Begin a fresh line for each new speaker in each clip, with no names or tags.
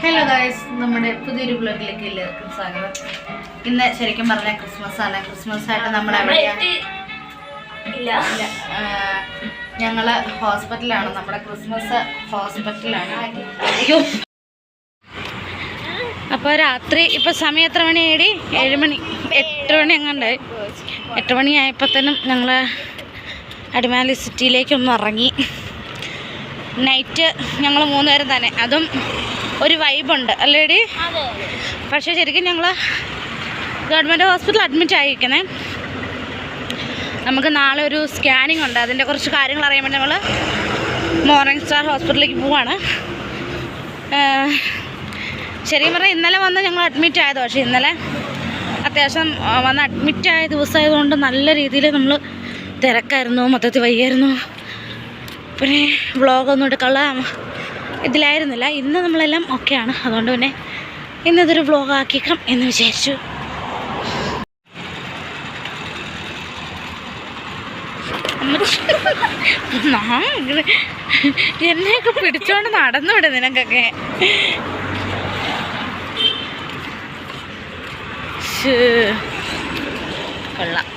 Hello guys, നമ്മുടെ പുതിയൊരു ബ്ലോഗിലേക്ക് എല്ലാവർക്കും സ്വാഗതം. ഇന്ന് ശരിക്കും പറഞ്ഞാൽ ക്രിസ്മസ് ആണ്. ക്രിസ്മസ് ആയിട്ട് നമ്മൾ ഞങ്ങള് ഹോസ്പിറ്റലാണ്. നമ്മുടെ ക്രിസ്മസ് ഹോസ്പിറ്റലാണ്. അയ്യോ, അപ്പോൾ രാത്രി ഇപ്പോൾ സമയം എത്ര മണിയായി? 7 മണി, 8 മണി എങ്ങാണ്ടായി. 8 മണിയായപ്പോഴത്തേനും ഞങ്ങൾ അടിമാലി സിറ്റിയിലേക്കൊന്ന് ഇറങ്ങി. നൈറ്റ് ഞങ്ങൾ 3 പേരും തന്നെ. അതും ഒരു വൈബുണ്ട് അല്ലേടി? പക്ഷേ ശരിക്കും ഞങ്ങൾ ഗവൺമെൻറ് ഹോസ്പിറ്റലിൽ അഡ്മിറ്റ് ആയിരിക്കണേ. നമുക്ക് നാളെ ഒരു സ്കാനിങ് ഉണ്ട്. അതിൻ്റെ കുറച്ച് കാര്യങ്ങൾ അറിയാൻ വേണ്ടി നമ്മൾ മോർണിംഗ് സ്റ്റാർ ഹോസ്പിറ്റലിലേക്ക് പോവാണ്. ശരിക്കും പറഞ്ഞാൽ ഇന്നലെ വന്ന് ഞങ്ങൾ അഡ്മിറ്റ് ആയത്. പക്ഷേ ഇന്നലെ അത്യാവശ്യം വന്ന് അഡ്മിറ്റ് ആയ ദിവസമായതുകൊണ്ട് നല്ല രീതിയിൽ നമ്മൾ തിരക്കായിരുന്നു, മൊത്തത്തിൽ വയ്യായിരുന്നു. പിന്നെ വ്ളോഗൊന്നും എടുക്കാനുള്ള ഇതിലായിരുന്നില്ല. ഇന്ന് നമ്മളെല്ലാം ഓക്കെയാണ്. അതുകൊണ്ട് പിന്നെ ഇന്നതൊരു വ്ളോഗ് ആക്കിക്കാം എന്ന് വിചാരിച്ചു. എന്നെയൊക്കെ പിടിച്ചോണ്ട് നടന്നുവിടും നിനക്കൊക്കെ. കൊള്ളാം.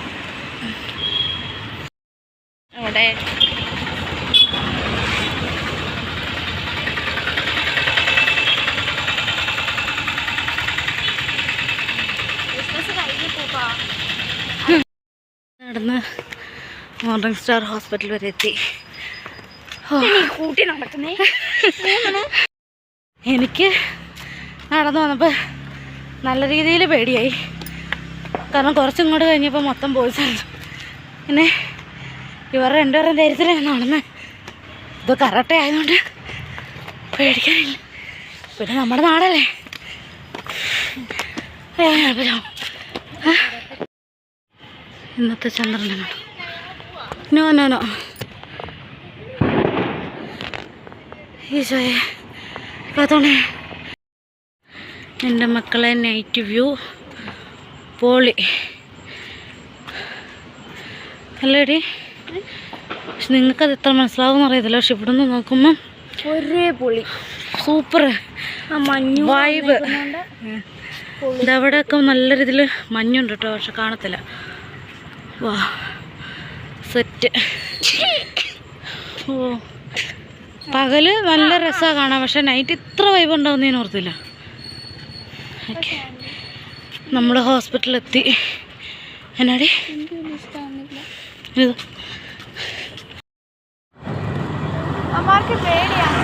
അവിടെ നടന്ന് മോർണിംഗ് സ്റ്റാർ ഹോസ്പിറ്റൽ വരെ എത്തി. കൂട്ടി നടക്കുന്നേ. എനിക്ക് നടന്നു വന്നപ്പോൾ നല്ല രീതിയിൽ പേടിയായി. കാരണം കുറച്ചിങ്ങോട്ട് കഴിഞ്ഞപ്പോൾ മൊത്തം ബോയ്സായിരുന്നു. പിന്നെ ഇവരുടെ 2 പേരുടെ ധൈര്യത്തിലാണ് നടന്ന്. ഇത് കറക്റ്റ് ആയതുകൊണ്ട് പേടിക്കാനില്ല. പിന്നെ നമ്മുടെ നാടല്ലേ. ഇന്നത്തെ ചന്ദ്രനാണ്. നോ നോ നോ ഈശോയെ കാത്തോണേ. എൻ്റെ മക്കളെ നൈറ്റ് വ്യൂ പോളി അല്ലേടി? പക്ഷെ നിങ്ങൾക്കത് എത്ര മനസ്സിലാവുമെന്ന് അറിയത്തില്ല. പക്ഷെ ഇവിടെ നിന്ന് നോക്കുമ്പം ഒരേ പൊളി, സൂപ്പർ വൈബ്. ഇതവിടെയൊക്കെ നല്ല രീതിയിൽ മഞ്ഞുണ്ട് കേട്ടോ, പക്ഷെ കാണത്തില്ല. വാ സെറ്റ്. ഓ, പകല് നല്ല രസമാണ് കാണാൻ, പക്ഷെ നൈറ്റ് ഇത്ര വൈബ് ഉണ്ടാവുന്ന ഞാൻ ഓർത്തില്ല. ഓക്കെ, നമ്മൾ ഹോസ്പിറ്റലിലെത്തി. എന്നാടി ഇത് അമ്മക്ക് പേടിയാണ്.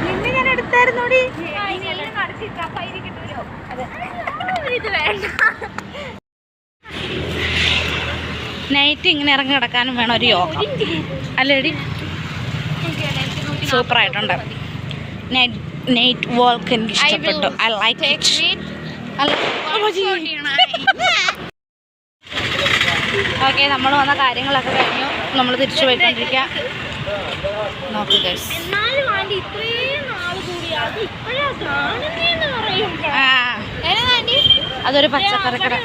നിന്നെ ഞാൻ എടുത്തായിരുന്നോടി. നൈറ്റ് ഇങ്ങനെ ഇറങ്ങി കിടക്കാനും വേണം ഒരു യോഗം അല്ലേടി? സൂപ്പറായിട്ടുണ്ട്. നൈറ്റ് വാക്ക് എനിക്ക് ഇഷ്ടപ്പെട്ടു. I like it. ഓക്കെ, നമ്മൾ വന്ന കാര്യങ്ങളൊക്കെ കഴിഞ്ഞു. നമ്മൾ തിരിച്ചു പോയിക്കൊണ്ടിരിക്കുക. നോക്കൂ ഗൈസ്, അതൊരു പച്ചക്കറിക്കട.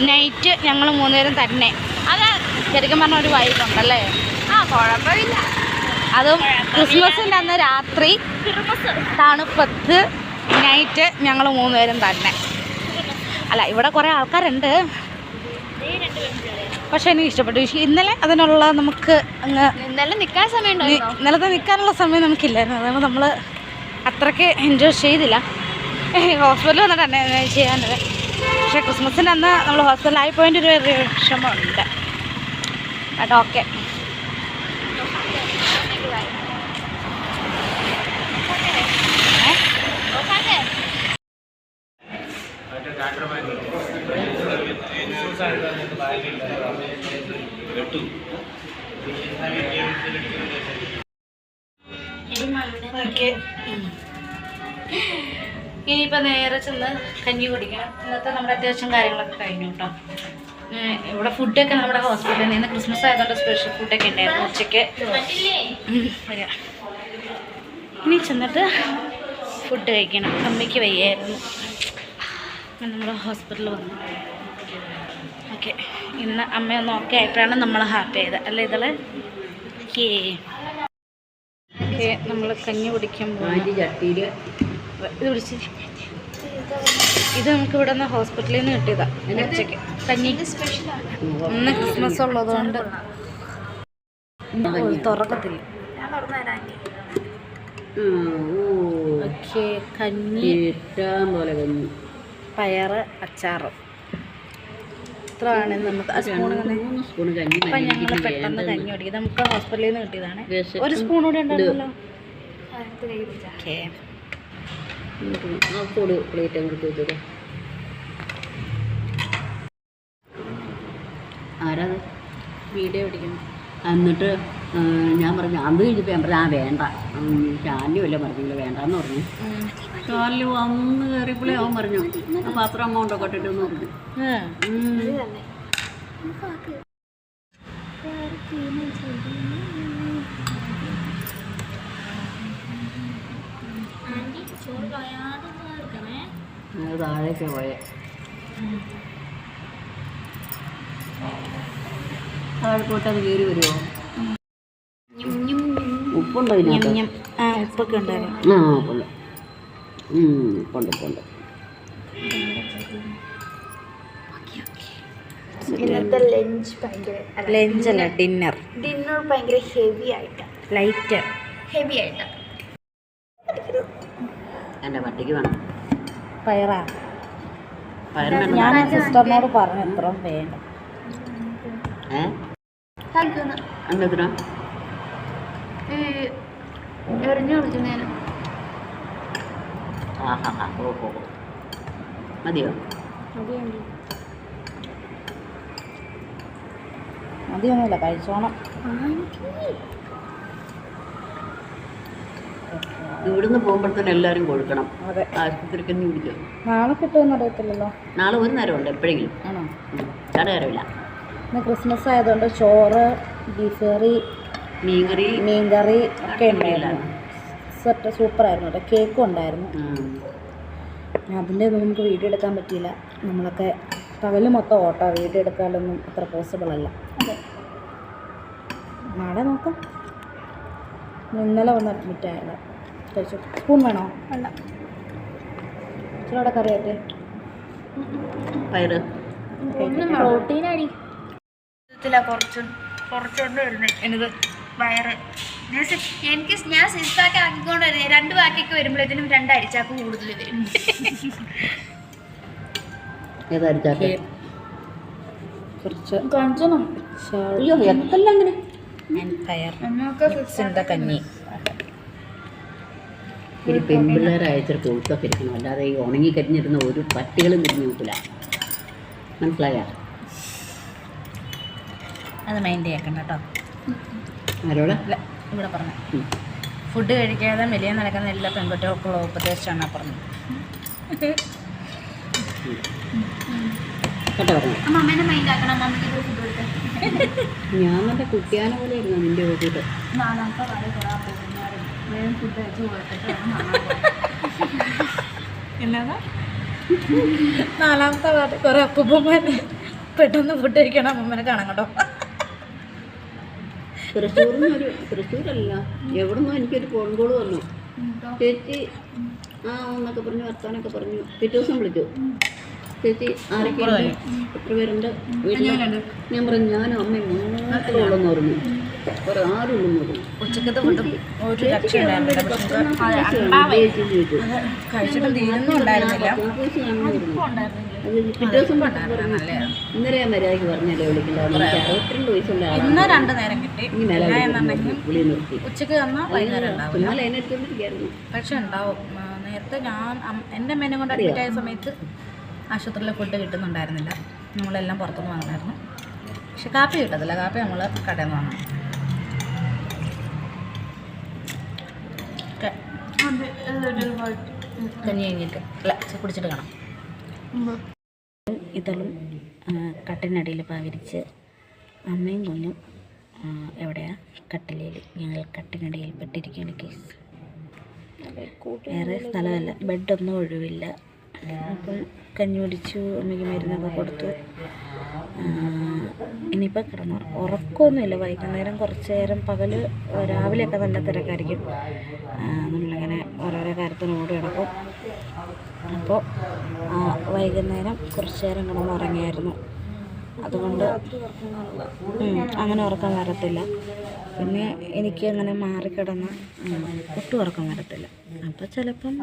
നൈറ്റ് ഞങ്ങൾ 3 പേരും തന്നെ. അത് ശരിക്കും പറഞ്ഞ ഒരു വൈബുണ്ടല്ലേ? കുഴപ്പമില്ല. അതും ക്രിസ്മസിൻ്റെ അന്ന് രാത്രി തണുപ്പത്ത് നൈറ്റ് ഞങ്ങൾ 3 പേരും തന്നെ. അല്ല, ഇവിടെ കുറേ ആൾക്കാരുണ്ട്, പക്ഷെ എനിക്ക് ഇഷ്ടപ്പെട്ടു. ഇന്നലെ അതിനുള്ള നമുക്ക് അങ്ങ് ഇന്നലത്തെ നിൽക്കാനുള്ള സമയം നമുക്കില്ലായിരുന്നു. അതുകൊണ്ട് നമ്മൾ അത്രയ്ക്ക് എൻജോയ് ചെയ്തില്ല. ഹോസ്പിറ്റലിൽ വന്നിട്ട് തന്നെ ചെയ്യാനുള്ളത്. പക്ഷേ ക്രിസ്മസിൻ്റെ അന്ന് നമ്മൾ ഹോസ്പിറ്റലായി പോയിൻ്റെ ഒരു വിഷമമുണ്ട് കേട്ടോ. ഓക്കെ, ഇനിയിപ്പോൾ നേരെ ചെന്ന് കഞ്ഞി കുടിക്കണം. ഇന്നത്തെ നമ്മുടെ അത്യാവശ്യം കാര്യങ്ങളൊക്കെ കഴിഞ്ഞു കേട്ടോ. ഇവിടെ ഫുഡൊക്കെ നമ്മുടെ ഹോസ്പിറ്റലിൽ നിന്ന് ക്രിസ്മസ് ആയതുകൊണ്ട് സ്പെഷ്യൽ ഫുഡൊക്കെ ഉണ്ടായിരുന്നു ഉച്ചയ്ക്ക്. ഇനി ചെന്നിട്ട് ഫുഡ് കഴിക്കണം. അമ്മയ്ക്ക് വയ്യായിരുന്നു. നമ്മൾ ഹോസ്പിറ്റലിൽ വന്നു. ഓക്കെ, ഇന്ന് അമ്മയൊന്ന് ഓക്കെ ആയപ്പോഴാണ് നമ്മൾ ഹാപ്പി ആയത് അല്ലേ ഇതളെ? ഓക്കെ, നമ്മൾ കഞ്ഞി കുടിക്കുമ്പോൾ ഇത് പിടിച്ച് ഇത് നമുക്ക് ഇവിടെ നിന്ന് ഹോസ്പിറ്റലിൽ നിന്ന് കിട്ടിയതാണ് ഉച്ചയ്ക്ക് കഞ്ഞി. ഇന്ന് ക്രിസ്മസ് ഉള്ളതുകൊണ്ട് തുറക്കത്തില്ല. ഓക്കെ, കഞ്ഞി, പയറ്, അച്ചാറ്, ഇത്രയാണ് നമുക്ക്. അപ്പം ഞങ്ങൾ പെട്ടെന്ന് കഞ്ഞി കുടിക്കും. നമുക്ക് ഹോസ്പിറ്റലിൽ നിന്ന് കിട്ടിയതാണ്. ഒരു സ്പൂൺ കൂടെ ഉണ്ടായിരുന്നല്ലോ. ഓക്കെ,
ആരാ
വീഡിയോ പിടിക്കുന്നു.
എന്നിട്ട് ഞാൻ പറഞ്ഞു അത് കഴിഞ്ഞപ്പോൾ ഞാൻ പറഞ്ഞു വേണ്ട, ശാലിയുമല്ലേ പറഞ്ഞില്ല വേണ്ടെന്ന് പറഞ്ഞു. ശാലു അന്ന് കയറിയപ്പോഴേ അവൻ പറഞ്ഞു ആ പാത്രം അമൗണ്ടൊക്കെ ഇട്ടിട്ടെന്ന് പറഞ്ഞു. അത് താഴേക്ക് പോയെ താഴെപ്പോട്ട് അത് കയറി വരുമോ? ഉപ്പുണ്ടോ ഇതിനകത്ത്?
ഉപ്പൊക്കെ ഉണ്ടായിരുന്നു.
ഉപ്പുണ്ട്, ഉപ്പുണ്ട്.
ഇന്നത്തെ ലഞ്ച് ഭയങ്കര
ലഞ്ചല്ല ഡിന്നർ
ഭയങ്കര ഹെവി ആയിട്ട്,
ലൈറ്റ്
ഹെവി ആയിട്ട്.
എൻ്റെ പട്ടിക്ക് വേണം
പയറാ.
പയറ് വേണം.
ഞാൻ സിസ്റ്ററിനോട് പറഞ്ഞു എത്രയും വേണം.
എന്തെത്ര
എറിഞ്ഞു കൊടുക്കുന്നതിന്
ഓഹോ മതിയോ?
മതിയൊന്നുമില്ല, കഴിച്ചോണം.
ഇവിടുന്ന് പോകുമ്പോഴത്തേനും എല്ലാവരും കൊടുക്കണം.
അതെ,
ആശുപത്രിക്ക് ഒന്നും കുടിക്കും.
നാളെ കിട്ടുമെന്ന് അറിയത്തില്ലല്ലോ.
നാളെ ഒരു നേരമുണ്ട്, എപ്പോഴെങ്കിലും.
ആണോ?
വേറെ നേരമില്ല.
ഇന്ന് ക്രിസ്മസ് ആയതുകൊണ്ട് ചോറ്, ബീഫ് കറി, മീൻകറി ഒക്കെ ഉണ്ടായിരുന്നു. സൂപ്പറായിരുന്നു കേട്ടോ. കേക്കും ഉണ്ടായിരുന്നു. അതിൻ്റെ ഒന്നും നമുക്ക് വീഡിയോ എടുക്കാൻ പറ്റിയില്ല. നമ്മളൊക്കെ പകല് മൊത്തം ഓട്ടോ, വീഡിയോ എടുക്കാനൊന്നും അത്ര പോസിബിൾ അല്ല.
അതെ,
നാളെ നോക്കാം. ഇന്നലെ വന്ന് അഡ്മിറ്റ് ആയത്. കഴിച്ചു. സ്പൂൺ വേണോ?
വേണ്ട.
ഇച്ചിരി കറി ആയിട്ട്
പയറ്
പ്രോട്ടീൻ അടി കുറച്ചുകൊണ്ട് വരുന്നത് എന്നത് വയറ്. ഞാൻ സിക്സ് പാക്ക് ആക്കിക്കൊണ്ട് വരുന്നത് 2 പാക്കൊക്കെ വരുമ്പോഴത്തേനും 2 അരിച്ചാക്ക് കൂടുതൽ വരും.
കുറച്ച് പയർ കഞ്ഞി.
ഒരു പെൺപിള്ളേരെ അയച്ചൊരു കൊഴുത്തൊക്കെ ഇരിക്കണം, അല്ലാതെ ഈ ഉണങ്ങി കരിഞ്ഞിരുന്ന ഒരു പട്ടികളും തിരിഞ്ഞു നോക്കില്ല. മനസ്സിലായ?
അത് മൈൻഡ് ചെയ്യണ്ട കേട്ടോ.
ആരോടെ
ഇവിടെ പറഞ്ഞു ഫുഡ് കഴിക്കാതെ വലിയ നടക്കുന്ന എല്ലാ പെൺകുട്ടികൾക്കുള്ള ഉപദേശമാണ് പറഞ്ഞത്.
കേട്ടോ പറഞ്ഞു.
അമ്മേനെ മൈൻഡ് ആക്കണം, അമ്മയ്ക്ക് ഫുഡ് കൊടുക്കാൻ.
ഞാൻ നല്ല കുട്ടിയാന പോലെ ഇരുന്നു നിൻ്റെ നോക്കിയിട്ട്.
4ാമത്തെ ഫുഡ് കഴിച്ച് കൊടുത്തിട്ട്
എന്നാ 4ാമത്തെ പാട്ട് കുറെ അപ്പൂപ്പന്മാർ പെട്ടെന്ന് ഫുഡ് കഴിക്കണം അമ്മമ്മനെ കാണാൻ കേട്ടോ.
തൃശ്ശൂരല്ല എവിടുന്നോ എനിക്കൊരു ഫോൺ കോൾ വന്നു. ചേച്ചി എന്നൊക്കെ പറഞ്ഞു, വർത്താനൊക്കെ പറഞ്ഞു. പിറ്റേ ദിവസം വിളിച്ചു. ചേച്ചി ആരൊക്കെയുണ്ട്, എത്ര പേരുണ്ട് വീട്ടിൽ? ഞാൻ പറഞ്ഞു ഞാനും അമ്മയും മാത്രമേ ഉള്ളെന്ന് പറഞ്ഞു. വേറെ ആരും ഉള്ളെന്ന് പറഞ്ഞു.
ഉച്ചക്കത്തെ ഫുഡ് ഒരു കഴിച്ചിട്ടും തീരുന്നും ഉണ്ടായിരുന്നില്ല.
പിറ്റേ ദിവസം ഇന്നലെ ഞാൻ മര്യാദയ്ക്ക് പറഞ്ഞല്ലേ വിളിക്കില്ല. 62 വയസ്സുള്ള ആളാണ്.
ഇന്ന് 2 നേരം കിട്ടി.
വിളി നിർത്തി.
ഉച്ചക്ക് തന്നാൽ വൈകുന്നേരം ഉണ്ടാവും.
ഇന്നലെ അതിനെടുത്തോണ്ടിരിക്കുകയായിരുന്നു.
പക്ഷെ ഉണ്ടാവും. നേരത്തെ ഞാൻ എൻ്റെ അമ്മേനെ കൊണ്ട് അഡ്മിറ്റ് ആയ സമയത്ത് ആശുപത്രിയിലെ ഫുഡ് കിട്ടുന്നുണ്ടായിരുന്നില്ല. നമ്മളെല്ലാം പുറത്തുനിന്ന് വാങ്ങണമായിരുന്നു. പക്ഷെ കാപ്പി കിട്ടത്തില്ല. കാപ്പി നമ്മൾ കടയിൽ നിന്ന് വാങ്ങണം. കഞ്ഞി കഴിഞ്ഞിട്ട് അല്ല കുടിച്ചിട്ട് കാണാം. ഇതളും കട്ടിനടിയിൽ പാവിരിച്ച് അമ്മയും കുഞ്ഞും എവിടെയാണ് കട്ടിലയിൽ. ഞങ്ങൾ കട്ടിനടിയിൽ പെട്ടിരിക്കുകയാണ് കേസ്. വേറെ സ്ഥലമല്ല, ബെഡൊന്നും ഒഴിവില്ല. അപ്പം കഞ്ഞി കുടിച്ചു, അമ്മയ്ക്ക് മരുന്നൊക്കെ കൊടുത്തു. ഇനിയിപ്പോൾ കിടന്നു. ഉറക്കമൊന്നുമില്ല. വൈകുന്നേരം കുറച്ച് നേരം രാവിലെയൊക്കെ നല്ല തിരക്കായിരിക്കും. നമ്മളിങ്ങനെ ഓരോരോ കാര്യത്തിന് ഓടി കിടക്കും. അപ്പോൾ വൈകുന്നേരം കുറച്ച് നേരം കിടന്നുറങ്ങിയായിരുന്നു. അതുകൊണ്ട് അങ്ങനെ ഉറക്കം വരത്തില്ല. പിന്നെ എനിക്ക് അങ്ങനെ മാറിക്കിടന്ന് ഒട്ടും ഉറക്കം വരത്തില്ല. അപ്പോൾ ചിലപ്പം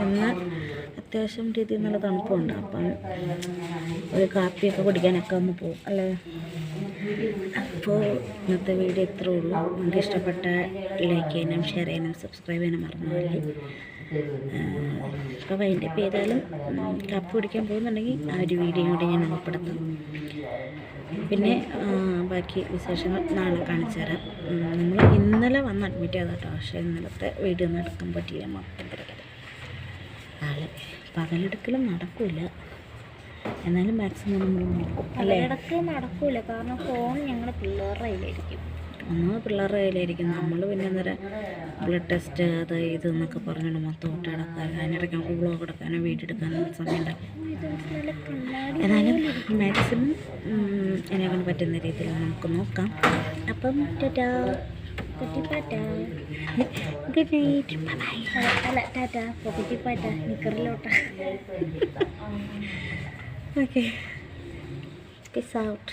ഇന്ന് അത്യാവശ്യം രീതിയിൽ നല്ല തണുപ്പുണ്ട്. അപ്പം ഒരു കാപ്പിയൊക്കെ കുടിക്കാനൊക്കെ ഒന്ന് പോകും അല്ലേ. അപ്പോൾ ഇന്നത്തെ വീഡിയോ ഇത്രേ ഉള്ളൂ. നിങ്ങൾക്ക് ഇഷ്ടപ്പെട്ട ലൈക്ക് ചെയ്യാനും ഷെയർ ചെയ്യാനും സബ്സ്ക്രൈബ് ചെയ്യാനും മറന്നുപോയി. അപ്പോൾ അതിൻ്റെ പേരാലും കാപ്പി കുടിക്കാൻ പോകുന്നുണ്ടെങ്കിൽ ആ ഒരു വീഡിയോ കൂടി ഞാൻ ഉൾപ്പെടുത്താം. പിന്നെ ബാക്കി വിശേഷങ്ങൾ നാളെ കാണിച്ചു തരാം. നമ്മൾ ഇന്നലെ വന്ന് അഡ്മിറ്റ് ചെയ്ത കേട്ടോ. പക്ഷേ ഇന്നലത്തെ വീഡിയോ ഒന്നും എടുക്കാൻ പറ്റിയില്ല. മൊത്തം തിരക്കത്. നാളെ പകലെടുക്കലും നടക്കില്ല. എന്നാലും മാക്സിമം നമ്മൾ നോക്കും അല്ലേ. ഇടയ്ക്ക് നടക്കില്ല. കാരണം ഫോൺ ഞങ്ങളുടെ പിള്ളേരുടെ കയ്യിലായിരിക്കും. പിള്ളേരുടെ കയ്യിലായിരിക്കും. നമ്മൾ പിന്നെ അന്നേരം ബ്ലഡ് ടെസ്റ്റ് അത് ഇതെന്നൊക്കെ പറഞ്ഞുകൊണ്ട് മൊത്തം വിട്ട് കിടക്കാൻ, അതിനിടയ്ക്ക് നമുക്ക് വ്ളോഗ് എടുക്കാനോ വീഡിയോ എടുക്കാനോ സമയം ഉണ്ടാകും. എന്നാലും മാക്സിമം എന്നെക്കൊണ്ട് പറ്റുന്ന രീതിയിൽ നമുക്ക് നോക്കാം. അപ്പം ടാറ്റാ, ഗുഡ് നൈറ്റ്, അല്ല ടാറ്റാ, പൊക്കറ്റിപ്പാറ്റ നിക്കറിലോട്ട. Okay, peace out.